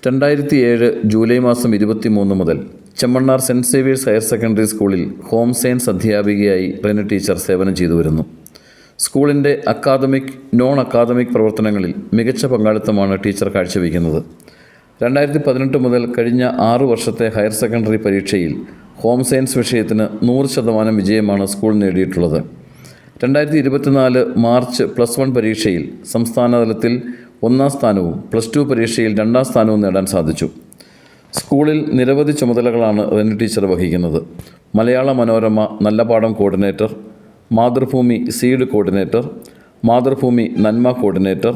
2007 July മാസം 23 മുതൽ Chemmannar saint Xavier's higher secondary സ്കൂളിൽ ഹോം സയൻസ് അധ്യാപികയായി റെന ടീച്ചർ സേവനം ചെയ്തു വരുന്നു. സ്കൂളിൻ്റെ അക്കാദമിക്, നോൺ അക്കാദമിക് പ്രവർത്തനങ്ങളിൽ മികച്ച പങ്കാളിത്തമാണ് ടീച്ചർ കാഴ്ചവെക്കുന്നത്. 2018 മുതൽ കഴിഞ്ഞ 6 വർഷത്തെ ഹയർ സെക്കൻഡറി പരീക്ഷയിൽ ഹോം സയൻസ് വിഷയത്തിന് 100% വിജയമാണ് സ്കൂൾ നേടിയിട്ടുള്ളത്. 2024 മാർച്ച് +1 പരീക്ഷയിൽ സംസ്ഥാന തലത്തിൽ 1ാം സ്ഥാനവും +2 പരീക്ഷയിൽ 2ാം സ്ഥാനവും നേടാൻ സാധിച്ചു. സ്കൂളിൽ നിരവധി ചുമതലകളാണ് റെന ടീച്ചർ വഹിക്കുന്നത്. മലയാള മനോരമ നല്ല പാഠം coordinator, Mathrubhumi seed coordinator, Mathrubhumi നന്മ coordinator,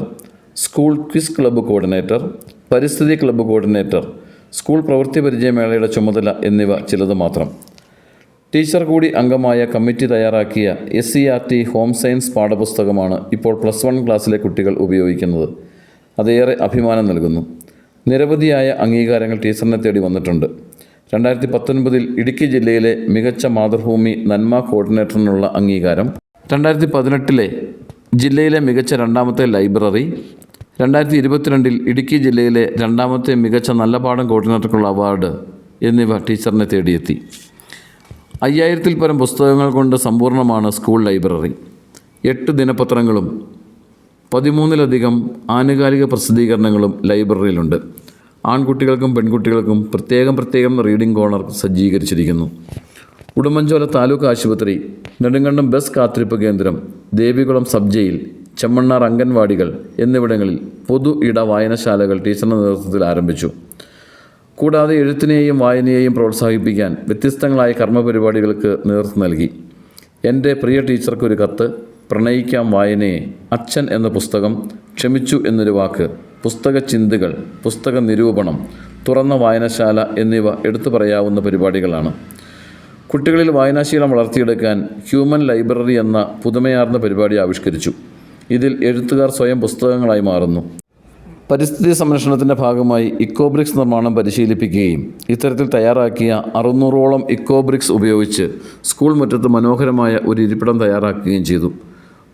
school quiz club coordinator, പരിസ്ഥിതി ക്ലബ്ബ് കോർഡിനേറ്റർ, സ്കൂൾ പ്രവൃത്തി പരിചയമേളയുടെ ചുമതല എന്നിവ ചിലത് മാത്രം. ടീച്ചർ കൂടി അംഗമായ കമ്മിറ്റി തയ്യാറാക്കിയ SCERT ഹോം സയൻസ് പാഠപുസ്തകമാണ് ഇപ്പോൾ +1 ക്ലാസ്സിലെ കുട്ടികൾ ഉപയോഗിക്കുന്നത്. അതേറെ അഭിമാനം നൽകുന്നു. നിരവധിയായ അംഗീകാരങ്ങൾ ടീച്ചറിനെ തേടി വന്നിട്ടുണ്ട്. 2019 ഇടുക്കി ജില്ലയിലെ മികച്ച മാതൃഭൂമി നന്മ കോർഡിനേറ്ററിനുള്ള അംഗീകാരം, 2018 ജില്ലയിലെ മികച്ച 2ാമത്തെ ലൈബ്രറി, 2022 ഇടുക്കി ജില്ലയിലെ 2ാമത്തെ മികച്ച നല്ല പാഠം കോർഡിനേറ്റർക്കുള്ള അവാർഡ് എന്നിവ ടീച്ചറിനെ തേടിയെത്തി. 5000-ൽ പരം പുസ്തകങ്ങൾ കൊണ്ട് സമ്പൂർണ്ണമാണ് സ്കൂൾ ലൈബ്രറി. 8 ദിനപത്രങ്ങളും 13-ലധികം ആനുകാലിക പ്രസിദ്ധീകരണങ്ങളും ലൈബ്രറിയിലുണ്ട്. ആൺകുട്ടികൾക്കും പെൺകുട്ടികൾക്കും പ്രത്യേകം റീഡിംഗ് കോർണർ സജ്ജീകരിച്ചിരിക്കുന്നു. ഉടുമ്പൻചോല താലൂക്ക് ആശുപത്രി, നെടുങ്കണ്ടം ബസ് കാത്തിരിപ്പ് കേന്ദ്രം, ദേവികുളം സബ് ജയിൽ, ചെമ്മണ്ണാർ അംഗൻവാടികൾ എന്നിവിടങ്ങളിൽ പൊതു ഇട വായനശാലകൾ ടീച്ചറിൻ്റെ നേതൃത്വത്തിൽ ആരംഭിച്ചു. കൂടാതെ എഴുത്തിനെയും വായനയെയും പ്രോത്സാഹിപ്പിക്കാൻ വ്യത്യസ്തങ്ങളായ കർമ്മപരിപാടികൾക്ക് നേതൃത്വം നൽകി. എൻ്റെ പ്രിയ ടീച്ചർക്കൊരു കത്ത്, പ്രണയിക്കാം വായനയെ, അച്ഛൻ എന്ന പുസ്തകം, ക്ഷമിച്ചു എന്നൊരു വാക്ക്, പുസ്തക ചിന്തകൾ, പുസ്തക നിരൂപണം, തുറന്ന വായനശാല എന്നിവ എടുത്തു പറയാവുന്ന പരിപാടികളാണ്. കുട്ടികളിൽ വായനാശീലം വളർത്തിയെടുക്കാൻ ഹ്യൂമൻ ലൈബ്രറി എന്ന പുതുമയാർന്ന പരിപാടി ആവിഷ്കരിച്ചു. ഇതിൽ എഴുത്തുകാർ സ്വയം പുസ്തകങ്ങളായി മാറുന്നു. പരിസ്ഥിതി സംരക്ഷണത്തിൻ്റെ ഭാഗമായി ഇക്കോബ്രിക്സ് നിർമ്മാണം പരിശീലിപ്പിക്കുകയും ഇത്തരത്തിൽ തയ്യാറാക്കിയ 600ഓളം ഇക്കോബ്രിക്സ് ഉപയോഗിച്ച് സ്കൂൾ മുറ്റത്ത് മനോഹരമായ ഒരു ഇരിപ്പിടം തയ്യാറാക്കുകയും ചെയ്തു.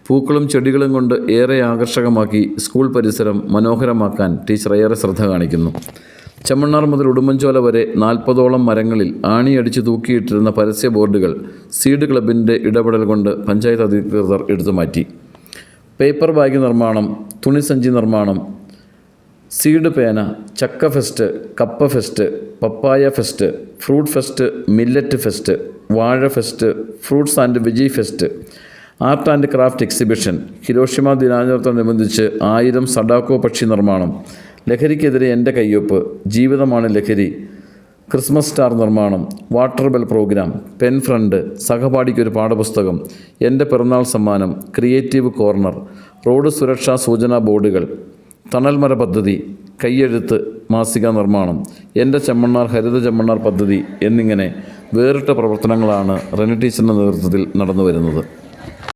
പൂക്കളും ചെടികളും കൊണ്ട് ഏറെ ആകർഷകമാക്കി സ്കൂൾ പരിസരം മനോഹരമാക്കാൻ ടീച്ചർ ഏറെ ശ്രദ്ധ കാണിക്കുന്നു. ചെമ്മണ്ണാർ മുതൽ ഉടുമ്പൻചോല വരെ 40ഓളം മരങ്ങളിൽ ആണിയടിച്ച് തൂക്കിയിട്ടിരുന്ന പരസ്യ ബോർഡുകൾ സീഡ് ക്ലബിൻ്റെ ഇടപെടൽ കൊണ്ട് പഞ്ചായത്ത് അധികൃതർ എടുത്തുമാറ്റി. പേപ്പർ ബാഗ് നിർമ്മാണം, തുണിസഞ്ചി നിർമ്മാണം, സീഡ് പേന, ചക്ക ഫെസ്റ്റ്, കപ്പ fest, papaya fest, fruit fest, millet fest, വാഴ fest, fruits and veggie fest, art and craft exhibition, Hiroshima ദിനാചരണത്തോടനുബന്ധിച്ച് 1000 സഡാക്കോ പക്ഷി നിർമ്മാണം, ലഹരിക്കെതിരെ എൻ്റെ കയ്യൊപ്പ്, ജീവിതമാണ് ലഹരി, ക്രിസ്മസ് സ്റ്റാർ നിർമ്മാണം, water bell programme, pen friend, സഹപാഠിക്കൊരു പാഠപുസ്തകം, എൻ്റെ പിറന്നാൾ സമ്മാനം, ക്രിയേറ്റീവ് കോർണർ, റോഡ് സുരക്ഷാ സൂചനാ ബോർഡുകൾ, തണൽമര പദ്ധതി, കയ്യെഴുത്ത് മാസിക നിർമ്മാണം, എൻ്റെ ചെമ്മണ്ണാർ ഹരിത ചെമ്മണ്ണാർ പദ്ധതി എന്നിങ്ങനെ വേറിട്ട പ്രവർത്തനങ്ങളാണ് റെന ടീച്ചറിൻ്റെ നേതൃത്വത്തിൽ നടന്നു വരുന്നത്.